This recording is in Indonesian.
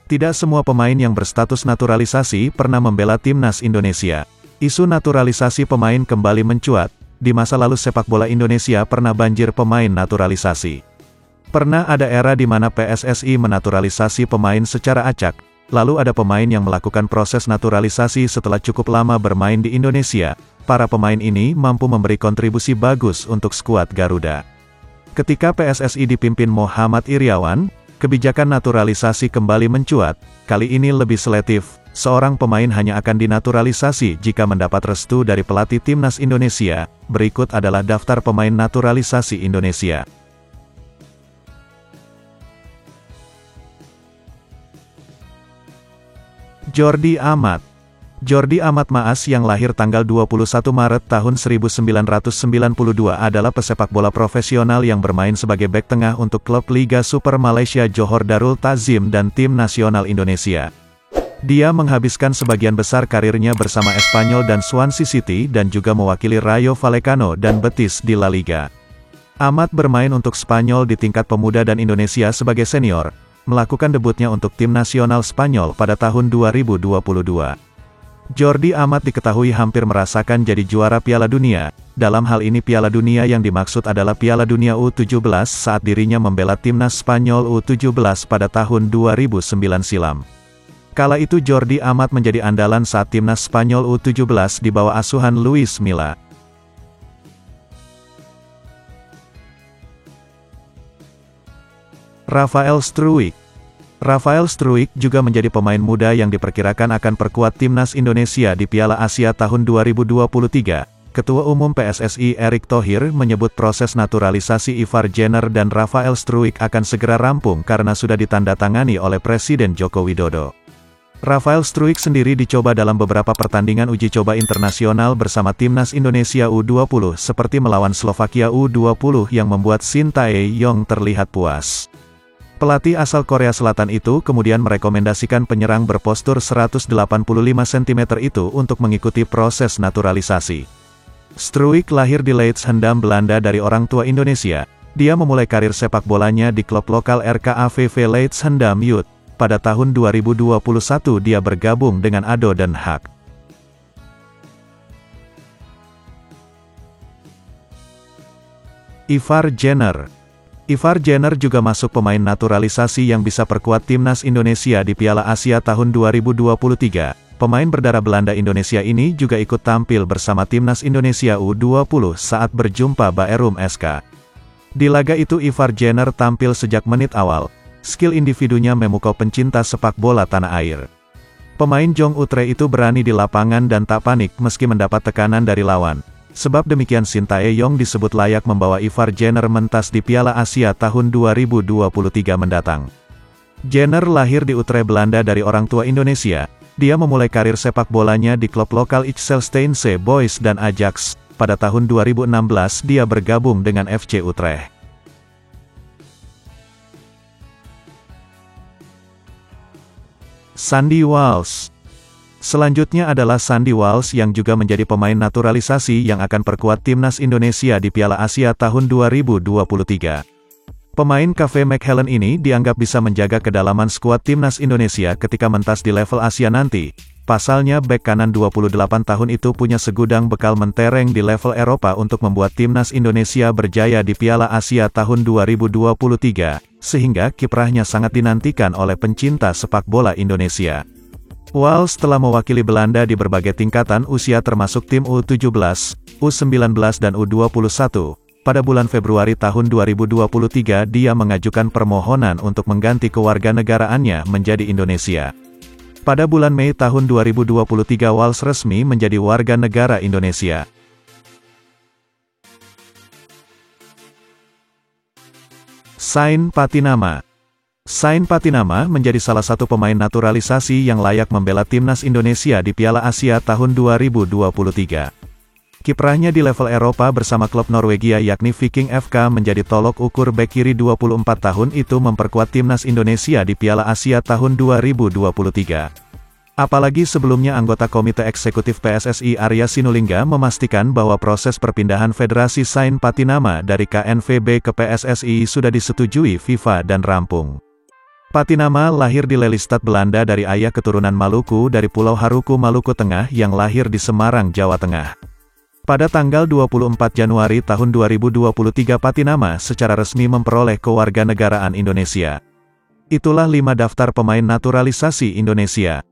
Tidak semua pemain yang berstatus naturalisasi pernah membela timnas Indonesia. Isu naturalisasi pemain kembali mencuat. Di masa lalu sepak bola Indonesia pernah banjir pemain naturalisasi. Pernah ada era di mana PSSI menaturalisasi pemain secara acak. Lalu ada pemain yang melakukan proses naturalisasi setelah cukup lama bermain di Indonesia. Para pemain ini mampu memberi kontribusi bagus untuk skuad Garuda. Ketika PSSI dipimpin Muhammad Iryawan, kebijakan naturalisasi kembali mencuat. Kali ini lebih selektif, seorang pemain hanya akan dinaturalisasi jika mendapat restu dari pelatih timnas Indonesia. Berikut adalah daftar pemain naturalisasi Indonesia. Jordi Amat. Jordi Amat Maas yang lahir tanggal 21 Maret tahun 1992 adalah pesepak bola profesional yang bermain sebagai bek tengah untuk klub Liga Super Malaysia Johor Darul Ta'zim dan tim nasional Indonesia. Dia menghabiskan sebagian besar karirnya bersama Espanyol dan Swansea City dan juga mewakili Rayo Vallecano dan Betis di La Liga. Amat bermain untuk Spanyol di tingkat pemuda dan Indonesia sebagai senior, melakukan debutnya untuk tim nasional Spanyol pada tahun 2022. Jordi Amat diketahui hampir merasakan jadi juara Piala Dunia. Dalam hal ini Piala Dunia yang dimaksud adalah Piala Dunia U17 saat dirinya membela timnas Spanyol U17 pada tahun 2009 silam. Kala itu Jordi Amat menjadi andalan saat timnas Spanyol U17 di bawah asuhan Luis Milla. Rafael Struijk. Rafael Struijk juga menjadi pemain muda yang diperkirakan akan perkuat timnas Indonesia di Piala Asia tahun 2023. Ketua Umum PSSI Erick Thohir menyebut proses naturalisasi Ivar Jenner dan Rafael Struijk akan segera rampung karena sudah ditandatangani oleh Presiden Joko Widodo. Rafael Struijk sendiri dicoba dalam beberapa pertandingan uji coba internasional bersama timnas Indonesia U20 seperti melawan Slovakia U20 yang membuat Shin Tae-yong terlihat puas. Pelatih asal Korea Selatan itu kemudian merekomendasikan penyerang berpostur 185 cm itu untuk mengikuti proses naturalisasi. Struijk lahir di Leidschendam, Belanda dari orang tua Indonesia. Dia memulai karir sepak bolanya di klub lokal RKAVV Leidschendam Youth. Pada tahun 2021 dia bergabung dengan ADO Den Haag. Ivar Jenner. Ivar Jenner juga masuk pemain naturalisasi yang bisa perkuat timnas Indonesia di Piala Asia tahun 2023. Pemain berdarah Belanda Indonesia ini juga ikut tampil bersama timnas Indonesia U20 saat berjumpa Baerum SK. Di laga itu Ivar Jenner tampil sejak menit awal. Skill individunya memukau pencinta sepak bola tanah air. Pemain Jong Utre itu berani di lapangan dan tak panik meski mendapat tekanan dari lawan. Sebab demikian Shin Tae-yong disebut layak membawa Ivar Jenner mentas di Piala Asia tahun 2023 mendatang. Jenner lahir di Utrecht, Belanda dari orang tua Indonesia. Dia memulai karir sepak bolanya di klub lokal Ixelsteinse Boys dan Ajax. Pada tahun 2016 dia bergabung dengan FC Utrecht. Sandy Walsh. Selanjutnya adalah Sandy Walsh yang juga menjadi pemain naturalisasi yang akan perkuat timnas Indonesia di Piala Asia tahun 2023. Pemain KV Mechelen ini dianggap bisa menjaga kedalaman skuad timnas Indonesia ketika mentas di level Asia nanti. Pasalnya bek kanan 28 tahun itu punya segudang bekal mentereng di level Eropa untuk membuat timnas Indonesia berjaya di Piala Asia tahun 2023, sehingga kiprahnya sangat dinantikan oleh pencinta sepak bola Indonesia. Walsh telah mewakili Belanda di berbagai tingkatan usia termasuk tim U17, U19 dan U21. Pada bulan Februari tahun 2023 dia mengajukan permohonan untuk mengganti kewarganegaraannya menjadi Indonesia. Pada bulan Mei tahun 2023 Walsh resmi menjadi warga negara Indonesia. Sain Patinama. Sain Patinama menjadi salah satu pemain naturalisasi yang layak membela timnas Indonesia di Piala Asia tahun 2023. Kiprahnya di level Eropa bersama klub Norwegia yakni Viking FK menjadi tolok ukur bek kiri 24 tahun itu memperkuat timnas Indonesia di Piala Asia tahun 2023. Apalagi sebelumnya anggota Komite Eksekutif PSSI Arya Sinulinga memastikan bahwa proses perpindahan Federasi Sain Patinama dari KNVB ke PSSI sudah disetujui FIFA dan rampung. Patinama lahir di Lelystad, Belanda dari ayah keturunan Maluku dari Pulau Haruku, Maluku Tengah yang lahir di Semarang, Jawa Tengah. Pada tanggal 24 Januari tahun 2023 Patinama secara resmi memperoleh kewarganegaraan Indonesia. Itulah 5 daftar pemain naturalisasi Indonesia.